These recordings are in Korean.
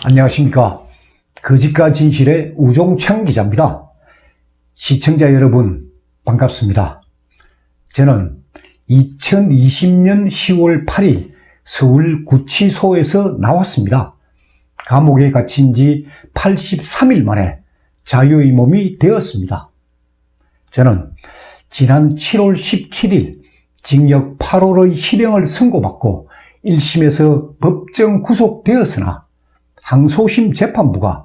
안녕하십니까. 거짓과 진실의 우종창 기자입니다. 시청자 여러분 반갑습니다. 저는 2020년 10월 8일 서울 구치소에서 나왔습니다. 감옥에 갇힌 지 83일 만에 자유의 몸이 되었습니다. 저는 지난 7월 17일 징역 8월의 실형을 선고받고 1심에서 법정 구속되었으나 항소심 재판부가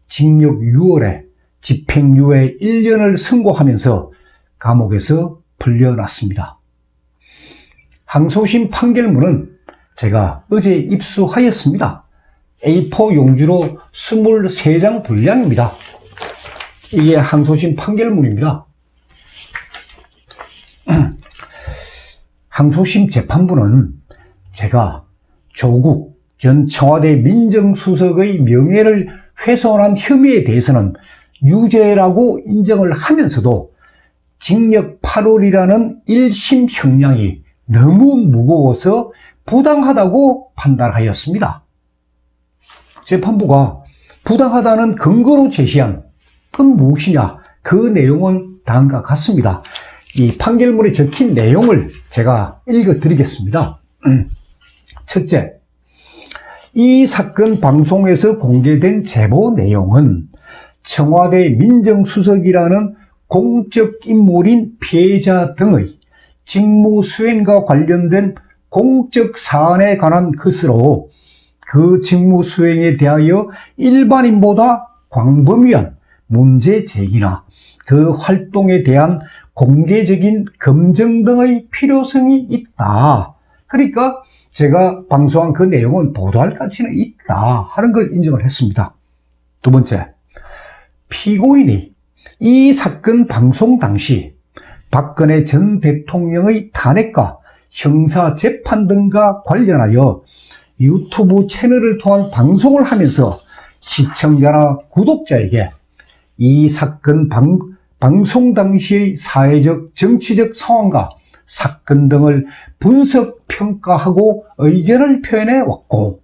징역 6월에 집행유예 1년을 선고하면서 감옥에서 풀려났습니다. 항소심 판결문은 제가 어제 입수하였습니다. A4 용지로 23장 분량입니다. 이게 항소심 판결문입니다. 항소심 재판부는 제가 조국 전 청와대 민정수석의 명예를 훼손한 혐의에 대해서는 유죄라고 인정을 하면서도 징역 8월이라는 1심 형량이 너무 무거워서 부당하다고 판단하였습니다. 재판부가 부당하다는 근거로 제시한 건 무엇이냐? 그 내용은 다음과 같습니다. 이 판결문에 적힌 내용을 제가 읽어드리겠습니다. 첫째, 이 사건 방송에서 공개된 제보 내용은 청와대 민정수석이라는 공적 인물인 피해자 등의 직무 수행과 관련된 공적 사안에 관한 것으로 그 직무 수행에 대하여 일반인보다 광범위한 문제 제기나 그 활동에 대한 공개적인 검증 등의 필요성이 있다. 그러니까 제가 방송한 그 내용은 보도할 가치는 있다 하는 걸 인정을 했습니다. 두 번째, 피고인이 이 사건 방송 당시 박근혜 전 대통령의 탄핵과 형사재판 등과 관련하여 유튜브 채널을 통한 방송을 하면서 시청자나 구독자에게 이 사건 방송 당시의 사회적, 정치적 상황과 사건 등을 분석, 평가하고 의견을 표현해 왔고,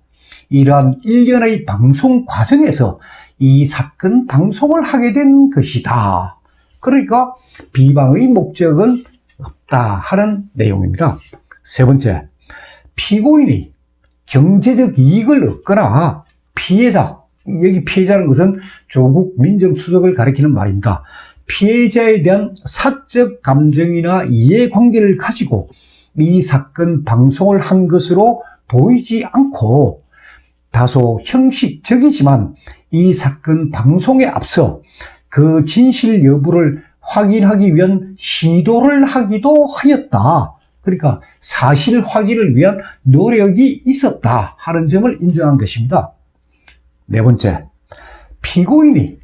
이러한 일련의 방송 과정에서 이 사건 방송을 하게 된 것이다. 그러니까 비방의 목적은 없다 하는 내용입니다. 세 번째, 피고인이 경제적 이익을 얻거나 피해자, 여기 피해자는 것은 조국 민정수석을 가리키는 말입니다. 피해자에 대한 사적 감정이나 이해관계를 가지고 이 사건 방송을 한 것으로 보이지 않고 다소 형식적이지만 이 사건 방송에 앞서 그 진실 여부를 확인하기 위한 시도를 하기도 하였다. 그러니까 사실 확인을 위한 노력이 있었다 하는 점을 인정한 것입니다. 네 번째, 피고인이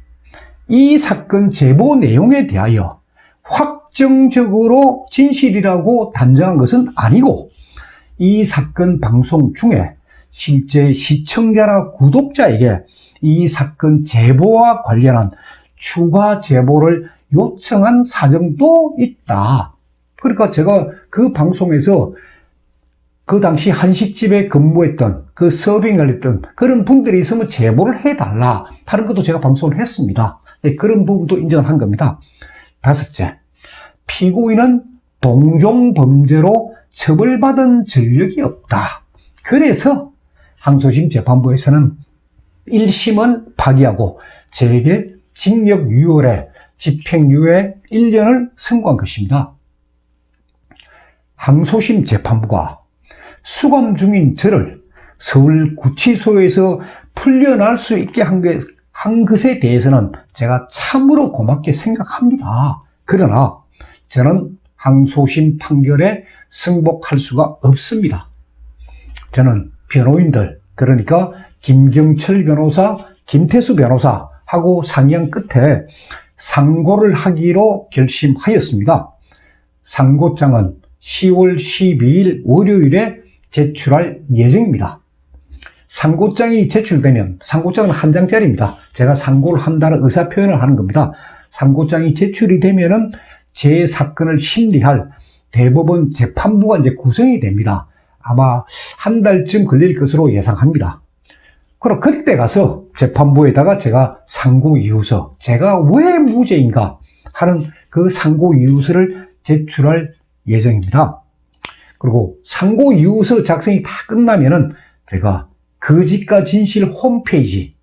이 사건 제보 내용에 대하여 확정적으로 진실이라고 단정한 것은 아니고 이 사건 방송 중에 실제 시청자나 구독자에게 이 사건 제보와 관련한 추가 제보를 요청한 사정도 있다. 그러니까 제가 그 방송에서 그 당시 한식집에 근무했던 그 서빙을 했던 그런 분들이 있으면 제보를 해달라 하는 것도 제가 방송을 했습니다. 네, 그런 부분도 인정을 한 겁니다. 다섯째, 피고인은 동종범죄로 처벌받은 전력이 없다. 그래서 항소심 재판부에서는 1심은 파기하고 제게 징역 6월에 집행유예 1년을 선고한 것입니다. 항소심 재판부가 수감 중인 저를 서울 구치소에서 풀려날 수 있게 한 것에 대해서는 제가 참으로 고맙게 생각합니다. 그러나 저는 항소심 판결에 승복할 수가 없습니다. 저는 변호인들, 그러니까 김경철 변호사, 김태수 변호사하고 상의한 끝에 상고를 하기로 결심하였습니다. 상고장은 10월 12일 월요일에 제출할 예정입니다. 상고장이 제출되면, 상고장은 한 장짜리입니다. 제가 상고를 한다는 의사표현을 하는 겁니다. 상고장이 제출이 되면은 제 사건을 심리할 대법원 재판부가 이제 구성이 됩니다. 아마 한 달쯤 걸릴 것으로 예상합니다. 그럼 그때 가서 재판부에다가 제가 상고이유서, 제가 왜 무죄인가 하는 그 상고이유서를 제출할 예정입니다. 그리고 상고이유서 작성이 다 끝나면은 제가 거짓과 진실 홈페이지,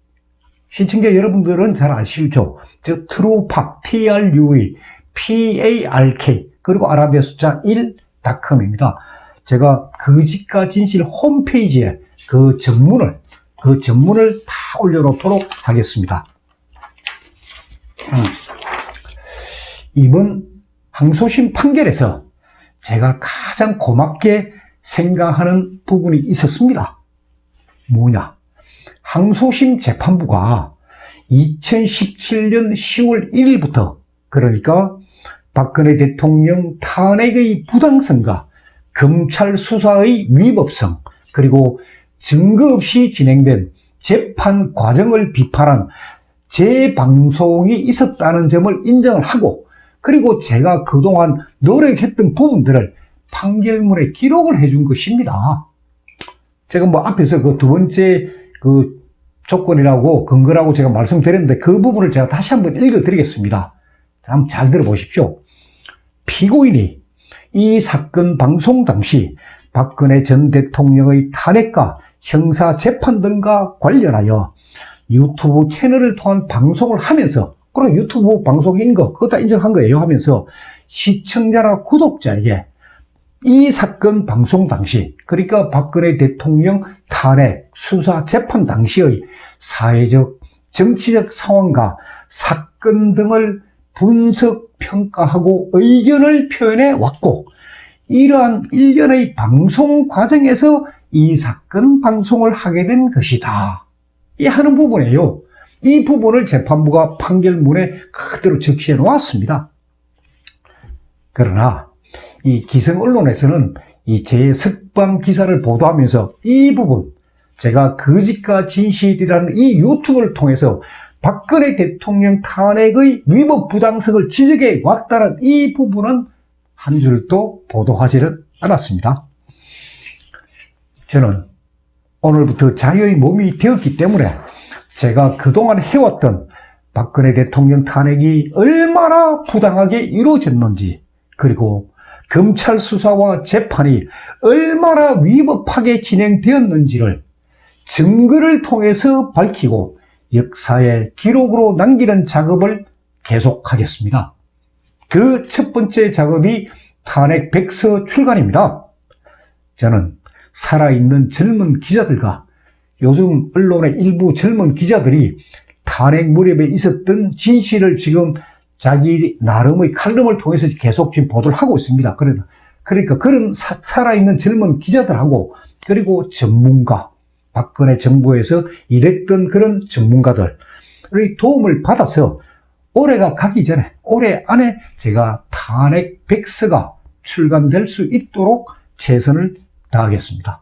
시청자 여러분들은 잘 아시죠? 즉 트루팍, TRUE, PARK, 그리고 아라비아 숫자 1.com입니다. 제가 거짓과 진실 홈페이지에 그 전문을 다 올려놓도록 하겠습니다. 이번 항소심 판결에서 제가 가장 고맙게 생각하는 부분이 있었습니다. 뭐냐? 항소심 재판부가 2017년 10월 1일부터, 그러니까 박근혜 대통령 탄핵의 부당성과 검찰 수사의 위법성, 그리고 증거 없이 진행된 재판 과정을 비판한 재방송이 있었다는 점을 인정을 하고, 그리고 제가 그동안 노력했던 부분들을 판결문에 기록을 해준 것입니다. 제가 뭐 앞에서 그 두 번째 그 조건이라고, 근거라고 제가 말씀드렸는데 그 부분을 제가 다시 한번 읽어드리겠습니다. 한번 잘 들어보십시오. 피고인이 이 사건 방송 당시 박근혜 전 대통령의 탄핵과 형사 재판 등과 관련하여 유튜브 채널을 통한 방송을 하면서, 그리고 유튜브 방송인 거 그거 다 인정한 거예요 하면서 시청자나 구독자에게 이 사건 방송 당시, 그러니까 박근혜 대통령 탄핵 수사 재판 당시의 사회적 정치적 상황과 사건 등을 분석 평가하고 의견을 표현해 왔고, 이러한 일련의 방송 과정에서 이 사건 방송을 하게 된 것이다, 이 하는 부분이에요. 이 부분을 재판부가 판결문에 그대로 적시해 놓았습니다. 그러나 이 기성 언론에서는 이 제 석방 기사를 보도하면서 이 부분, 제가 거짓과 진실이라는 이 유튜브를 통해서 박근혜 대통령 탄핵의 위법 부당성을 지적해 왔다는 이 부분은 한 줄도 보도하지를 않았습니다. 저는 오늘부터 자유의 몸이 되었기 때문에 제가 그동안 해왔던 박근혜 대통령 탄핵이 얼마나 부당하게 이루어졌는지, 그리고 검찰 수사와 재판이 얼마나 위법하게 진행되었는지를 증거를 통해서 밝히고 역사의 기록으로 남기는 작업을 계속하겠습니다. 그 첫 번째 작업이 탄핵 백서 출간입니다. 저는 살아있는 젊은 기자들과 요즘 언론의 일부 젊은 기자들이 탄핵 무렵에 있었던 진실을 지금 자기 나름의 칼럼을 통해서 계속 지금 보도를 하고 있습니다. 그러니까 그런 살아있는 젊은 기자들하고, 그리고 전문가, 박근혜 정부에서 일했던 그런 전문가들의 도움을 받아서 올해가 가기 전에, 올해 안에 제가 탄핵 백서가 출간될 수 있도록 최선을 다하겠습니다.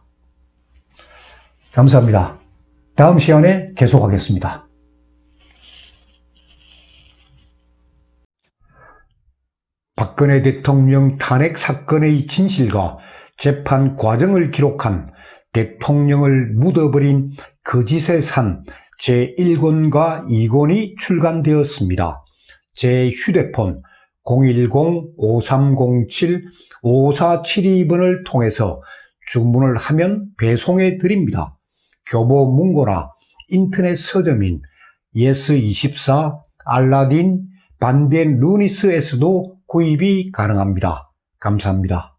감사합니다. 다음 시간에 계속하겠습니다. 박근혜 대통령 탄핵 사건의 진실과 재판 과정을 기록한 대통령을 묻어버린 거짓의 산 제1권과 2권이 출간되었습니다. 제 휴대폰 010-5307-5472번을 통해서 주문을 하면 배송해 드립니다. 교보 문고나 인터넷 서점인 예스24, 알라딘, 반덴 루니스에서도 구입이 가능합니다. 감사합니다.